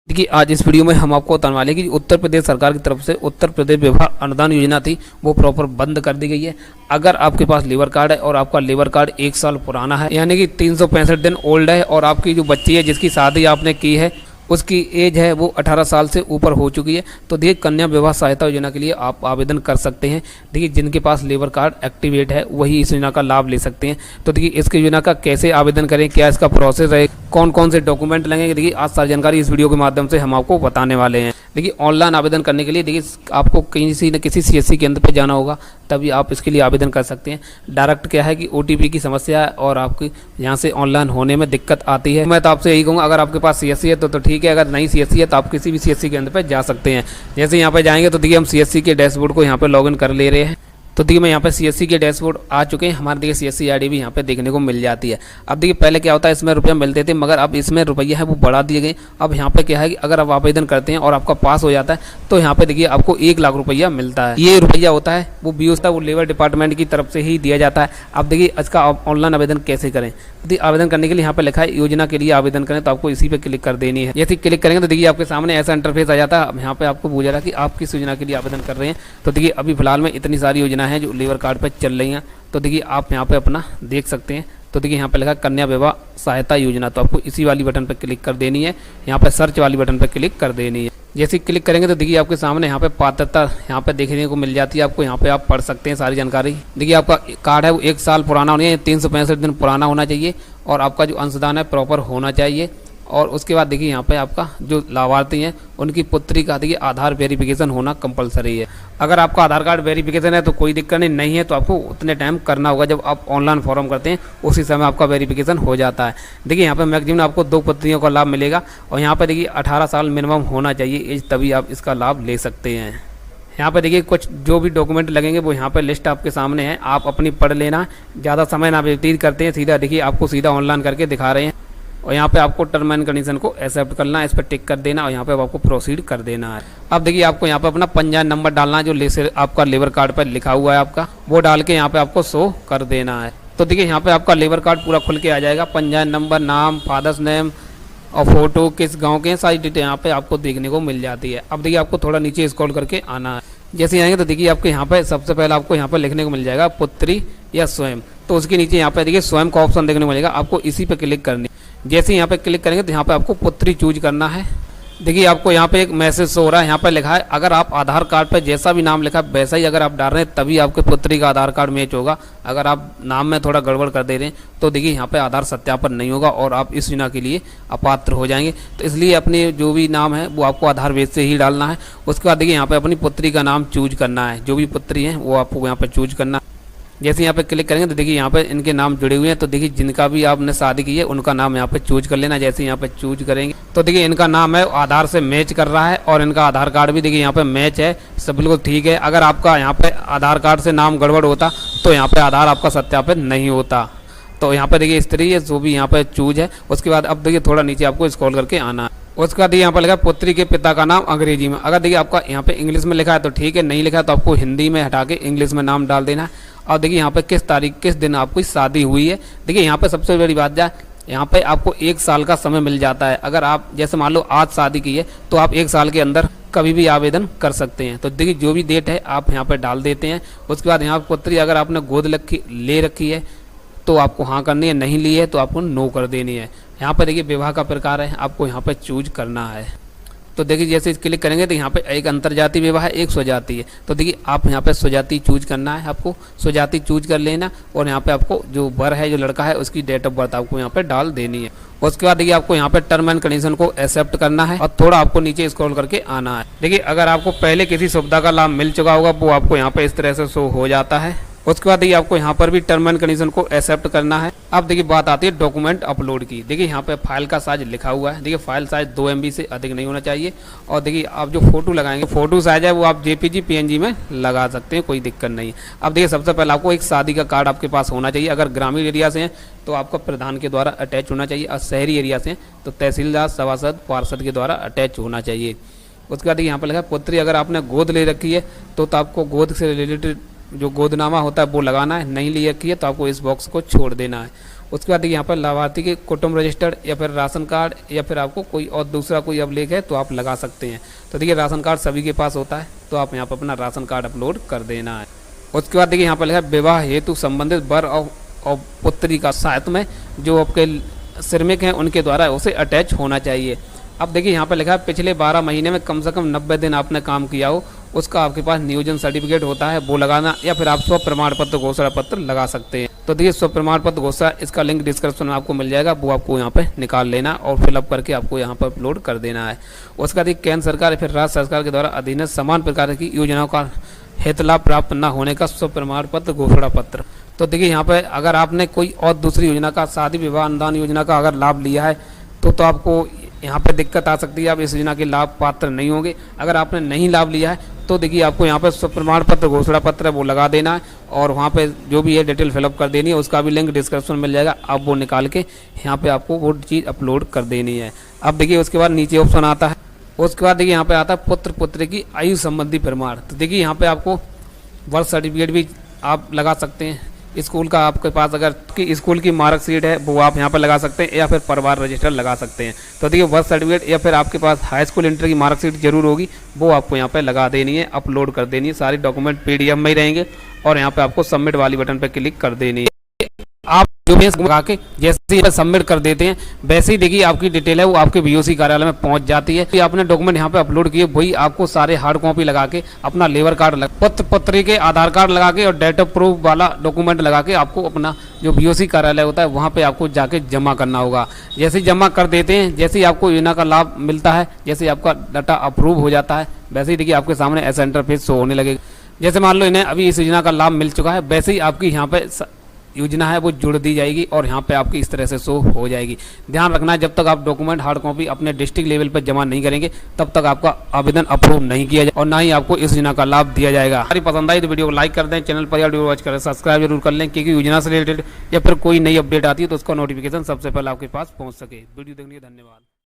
देखिए आज इस वीडियो में हम आपको बताने वाले हैं कि उत्तर प्रदेश सरकार की तरफ से उत्तर प्रदेश विवाह अनुदान योजना थी वो प्रॉपर बंद कर दी गई है। अगर आपके पास लेबर कार्ड है और आपका लेबर कार्ड 1 साल पुराना है यानी कि 365 दिन ओल्ड है और आपकी जो बच्ची है जिसकी शादी आपने की है उसकी एज है वो 18 साल से ऊपर हो चुकी है, तो देखिए कन्या विवाह सहायता योजना के लिए आप आवेदन कर सकते हैं। देखिए जिनके पास लेबर कार्ड एक्टिवेट है वही इस योजना का लाभ ले सकते हैं। तो देखिए इस योजना का कैसे आवेदन करें, क्या इसका प्रोसेस है, कौन कौन से डॉक्यूमेंट लगेंगे, देखिए आज सारी जानकारी इस वीडियो के माध्यम से हम आपको बताने वाले हैं। देखिए ऑनलाइन आवेदन करने के लिए देखिए आपको किसी न किसी CSC केंद्र पर जाना होगा, तभी आप इसके लिए आवेदन कर सकते हैं। डायरेक्ट क्या है कि OTP की समस्या है और आपकी यहाँ से ऑनलाइन होने में दिक्कत आती है। मैं तो आपसे यही कहूँगा अगर आपके पास CSC है तो ठीक है, अगर नहीं CSC है तो आप किसी भी CSC केंद्र पर जा सकते हैं। जैसे यहाँ पर जाएंगे तो देखिए हम CSC के डैशबोर्ड को यहाँ पर लॉगिन कर ले रहे हैं। तो देखिए मैं यहाँ पे CSC के डैशबोर्ड आ चुके हैं, हमारे देखिए CSC ID भी यहाँ पे देखने को मिल जाती है। अब देखिए पहले क्या होता है इसमें रुपये मिलते थे मगर अब इसमें रुपया है वो बढ़ा दिए गए। अब यहाँ पे क्या है कि अगर आप आवेदन करते हैं और आपका पास हो जाता है तो यहाँ पे देखिए आपको 1 लाख रुपया मिलता है। ये रुपया होता है वो BO होता है वो लेबर डिपार्टमेंट की तरफ से ही दिया जाता है। अब देखिए इसका ऑनलाइन आवेदन कैसे करें, देखिए आवेदन करने के लिए यहाँ पे लिखा है योजना के लिए आवेदन करें, तो आपको इसी पे क्लिक कर देनी है। जैसे क्लिक करेंगे तो देखिए आपके सामने ऐसा इंटरफेस आ जाता है। अब यहाँ पे आपको पूछा रहा कि आप किस योजना के लिए आवेदन कर रहे हैं। तो देखिए अभी फिलहाल में इतनी सारी योजना है जो लेबर कार्ड पर चल रही हैं, तो देखिए आप यहाँ पे अपना देख सकते हैं। तो देखिए यहाँ पे लिखा कन्या विवाह सहायता योजना, तो आपको इसी वाली बटन पर क्लिक कर देनी है। यहाँ पे सर्च वाली बटन पर क्लिक कर देनी है। जैसे क्लिक करेंगे तो देखिए आपके सामने यहाँ पे पात्रता यहाँ पे देखने को मिल जाती है। आपको यहाँ पे आप पढ़ सकते हैं सारी जानकारी। देखिए आपका कार्ड है वो 1 साल पुराना होना चाहिए, 365 दिन पुराना होना चाहिए और आपका जो अंशदान है प्रॉपर होना चाहिए। और उसके बाद देखिए यहाँ पे आपका जो लाभार्थी हैं उनकी पुत्री का देखिए आधार वेरिफिकेशन होना कंपलसरी है। अगर आपका आधार कार्ड वेरिफिकेशन है तो कोई दिक्कत नहीं है, तो आपको उतने टाइम करना होगा जब आप ऑनलाइन फॉर्म करते हैं उसी समय आपका वेरिफिकेशन हो जाता है। देखिए यहाँ पे मैक्सिमम आपको 2 पुत्रियों का लाभ मिलेगा और यहाँ पे देखिए 18 साल मिनिमम होना चाहिए एज, तभी आप इसका लाभ ले सकते हैं। यहाँ पे देखिए कुछ जो भी डॉक्यूमेंट लगेंगे वो यहाँ पे लिस्ट आपके सामने है, आप अपनी पढ़ लेना। ज़्यादा समय ना व्यतीत करते हैं, सीधा देखिए आपको सीधा ऑनलाइन करके दिखा रहे हैं। और यहाँ पे आपको टर्म एंड कंडीशन को एक्सेप्ट करना है, इस पर टिक कर देना और यहाँ पे आपको प्रोसीड कर देना है। अब देखिए आपको यहाँ पे अपना पंजीयन नंबर डालना है जो आपका लेबर कार्ड पर लिखा हुआ है आपका, वो डाल के यहाँ पे आपको शो कर देना है। तो देखिए यहाँ पे आपका लेबर कार्ड पूरा खुल के आ जाएगा। पंजीयन नंबर, नाम, फादर्स नेम और फोटो, किस गाँव के, सारी डिटेल यहाँ पे आपको देखने को मिल जाती है। अब देखिए आपको थोड़ा नीचे स्क्रॉल करके आना है। जैसे आएंगे तो देखिए आपको यहाँ पे सबसे पहले आपको यहाँ पे लिखने को मिल जाएगा पुत्री या स्वयं, तो उसके नीचे यहाँ पे देखिए स्वयं का ऑप्शन देखने को मिलेगा, आपको इसी पे क्लिक करनी। जैसे यहाँ पे क्लिक करेंगे तो यहाँ पे आपको पुत्री चूज करना है। देखिए आपको यहाँ पे एक मैसेज शो हो रहा है, यहाँ पे लिखा है अगर आप आधार कार्ड पे जैसा भी नाम लिखा है वैसा ही अगर आप डाल रहे हैं तभी आपके पुत्री का आधार कार्ड मैच होगा। अगर आप नाम में थोड़ा गड़बड़ कर दे रहे हैं तो देखिए यहाँ पे आधार सत्यापन नहीं होगा और आप इस योजना के लिए अपात्र हो जाएंगे। तो इसलिए अपने जो भी नाम है वो आपको आधार बेस से ही डालना है। उसके बाद देखिए यहाँ पे अपनी पुत्री का नाम चूज करना है, जो भी पुत्री है वो आपको यहाँ पे चूज करना है। जैसे यहाँ पे क्लिक करेंगे तो देखिए यहाँ पे इनके नाम जुड़े हुए हैं, तो देखिए जिनका भी आपने शादी की है उनका नाम यहाँ पे चूज कर लेना। जैसे यहाँ पे चूज करेंगे तो देखिए इनका नाम है आधार से मैच कर रहा है और इनका आधार कार्ड भी देखिए यहाँ पे मैच है, सब बिल्कुल ठीक है। अगर आपका यहाँ पे आधार कार्ड से नाम गड़बड़ होता तो यहाँ पे आधार आपका सत्यापित नहीं होता। तो यहाँ पे देखिए स्त्री है जो भी यहाँ पे चूज है। उसके बाद अब देखिए थोड़ा नीचे आपको स्क्रॉल करके आना है। उसके बाद यहाँ पर लिखा है पुत्री के पिता का नाम अंग्रेजी में। अगर देखिए आपका यहाँ पे इंग्लिश में लिखा है तो ठीक है, नहीं लिखा है तो आपको हिंदी में हटा के इंग्लिश में नाम डाल देना है। और देखिए यहाँ पे किस तारीख किस दिन आपकी शादी हुई है। देखिए यहाँ पे सबसे बड़ी बात है यहाँ पे आपको 1 साल का समय मिल जाता है। अगर आप जैसे मान लो आज शादी की है तो आप 1 साल के अंदर कभी भी आवेदन कर सकते हैं। तो देखिए जो भी डेट है आप यहाँ पे डाल देते हैं। उसके बाद यहाँ पुत्री अगर आपने गोद ले रखी है तो आपको हाँ करनी है, नहीं ली है तो आपको नो कर देनी है। यहाँ पे देखिए विवाह का प्रकार है, आपको यहाँ पे चूज करना है। तो देखिए जैसे क्लिक करेंगे तो यहाँ पे एक अंतरजातीय विवाह है, एक स्वजातीय है। तो देखिए आप यहाँ पे स्वजातीय चूज करना है, आपको स्वजातीय चूज कर लेना और यहाँ पे आपको जो वर है जो लड़का है उसकी डेट ऑफ बर्थ आपको यहाँ पे डाल देनी है। उसके बाद देखिए आपको यहाँ पे टर्म एंड कंडीशन को एक्सेप्ट करना है और थोड़ा आपको नीचे स्क्रॉल करके आना है। देखिए अगर आपको पहले किसी सुविधा का लाभ मिल चुका होगा वो आपको यहाँ पे इस तरह से शो हो जाता है। उसके बाद देखिए आपको यहाँ पर भी टर्म एंड कंडीशन को एक्सेप्ट करना है। अब देखिए बात आती है डॉक्यूमेंट अपलोड की। देखिए यहाँ पे फाइल का साइज लिखा हुआ है, देखिए फाइल साइज 2 MB से अधिक नहीं होना चाहिए। और देखिए आप जो फोटो लगाएंगे फोटो साइज है वो आप JPG PNG में लगा सकते हैं, कोई दिक्कत नहीं है। अब देखिए सबसे पहले आपको एक शादी का कार्ड आपके पास होना चाहिए। अगर ग्रामीण एरिया से हैं तो आपका प्रधान के द्वारा अटैच होना चाहिए और शहरी एरिया से तो तहसीलदार, सभासद, पार्षद के द्वारा अटैच होना चाहिए। उसके बाद यहाँ पर लिखा पुत्री अगर आपने गोद ले रखी है तो आपको गोद से रिलेटेड जो गोदनामा होता है वो लगाना है, नहीं ली रखी है तो आपको इस बॉक्स को छोड़ देना है। उसके बाद देखिए यहाँ पर लाभार्थी के कुटुंब रजिस्टर्ड या फिर राशन कार्ड या फिर आपको कोई और दूसरा कोई अभिलेख है तो आप लगा सकते हैं। तो देखिए राशन कार्ड सभी के पास होता है, तो आप यहाँ पर अपना राशन कार्ड अपलोड कर देना है। उसके बाद देखिए यहाँ पर लिखा है विवाह हेतु संबंधित वर और पुत्री का साथ में जो आपके श्रमिक हैं उनके द्वारा उसे अटैच होना चाहिए। अब देखिए यहाँ पर लिखा है पिछले 12 महीने में कम से कम 90 दिन आपने काम किया हो, उसका आपके पास नियोजन सर्टिफिकेट होता है वो लगाना, या फिर आप स्व प्रमाण पत्र घोषणा पत्र लगा सकते हैं। तो देखिए स्व प्रमाण पत्र घोषणा, इसका लिंक डिस्क्रिप्शन में आपको मिल जाएगा, वो आपको यहाँ पे निकाल लेना और फिलअप करके आपको यहाँ पर अपलोड कर देना है। उसका देखिए केंद्र सरकार या फिर राज्य सरकार के द्वारा अधीनस्थ समान प्रकार की योजनाओं का हित लाभ प्राप्त न होने का स्व प्रमाण पत्र घोषणा पत्र। तो देखिए यहाँ पे अगर आपने कोई और दूसरी योजना का, शादी विवाह अनुदान योजना का अगर लाभ लिया है तो आपको यहाँ पे दिक्कत आ सकती है, आप इस योजना के लाभ पात्र नहीं होंगे। अगर आपने नहीं लाभ लिया है तो देखिए आपको यहाँ पे स्व प्रमाण पत्र घोषणा पत्र वो लगा देना है और वहाँ पे जो भी है डिटेल फिलअप कर देनी है, उसका भी लिंक डिस्क्रिप्शन में मिल जाएगा, आप वो निकाल के यहाँ पे आपको वो चीज़ अपलोड कर देनी है। अब देखिए उसके बाद नीचे ऑप्शन आता है, उसके बाद देखिए यहाँ पे आता है पुत्र पुत्री की आयु संबंधी प्रमाण। तो देखिए यहाँ पे आपको बर्थ सर्टिफिकेट भी आप लगा सकते हैं, स्कूल का आपके पास अगर कि स्कूल की मार्कशीट है वो आप यहाँ पर लगा सकते हैं, या फिर परिवार रजिस्टर लगा सकते हैं। तो देखिए बर्थ सर्टिफिकेट या फिर आपके पास हाई स्कूल इंटर की मार्कशीट जरूर होगी, वो आपको यहाँ पे लगा देनी है, अपलोड कर देनी है। सारी डॉक्यूमेंट PDF में ही रहेंगे और यहाँ पे आपको सबमिट वाली बटन पर क्लिक कर देनी है। आप जो भी लगा के जैसे ही सबमिट कर देते हैं वैसे ही देखिए आपकी डिटेल है वो आपके VOC कार्यालय में पहुंच जाती है। तो आपने डॉक्यूमेंट यहाँ पे अपलोड किए वही आपको सारे हार्ड कॉपी लगा के अपना लेबर कार्ड पुत्र पुत्री के आधार कार्ड लगा के और डेट ऑफ प्रूफ वाला डॉक्यूमेंट लगा के आपको अपना जो VOC कार्यालय होता है वहाँ पे आपको जाके जमा करना होगा। जैसे ही जमा कर देते हैं, जैसे ही आपको योजना का लाभ मिलता है, जैसे ही आपका डाटा अप्रूव हो जाता है, वैसे ही देखिए आपके सामने ऐसा इंटरफेस शो होने लगेगा। जैसे मान लो इन्हें अभी इस योजना का लाभ मिल चुका है, वैसे ही आपकी यहाँ पे योजना है वो जुड़ दी जाएगी और यहाँ पे आपकी इस तरह से शो हो जाएगी। ध्यान रखना है जब तक आप डॉक्यूमेंट हार्ड कॉपी अपने डिस्ट्रिक्ट लेवल पर जमा नहीं करेंगे तब तक आपका आवेदन अप्रूव नहीं किया जाए और ना ही आपको इस योजना का लाभ दिया जाएगा। हमारी पसंद आई तो वीडियो को लाइक कर दें, चैनल पर वीडियो वॉच करें, सब्सक्राइब जरूर कर लें, क्योंकि योजना से रिलेटेड या फिर कोई नई अपडेट आती है तो उसका नोटिफिकेशन सबसे पहले आपके पास पहुँच सके। वीडियो देखने के लिए धन्यवाद।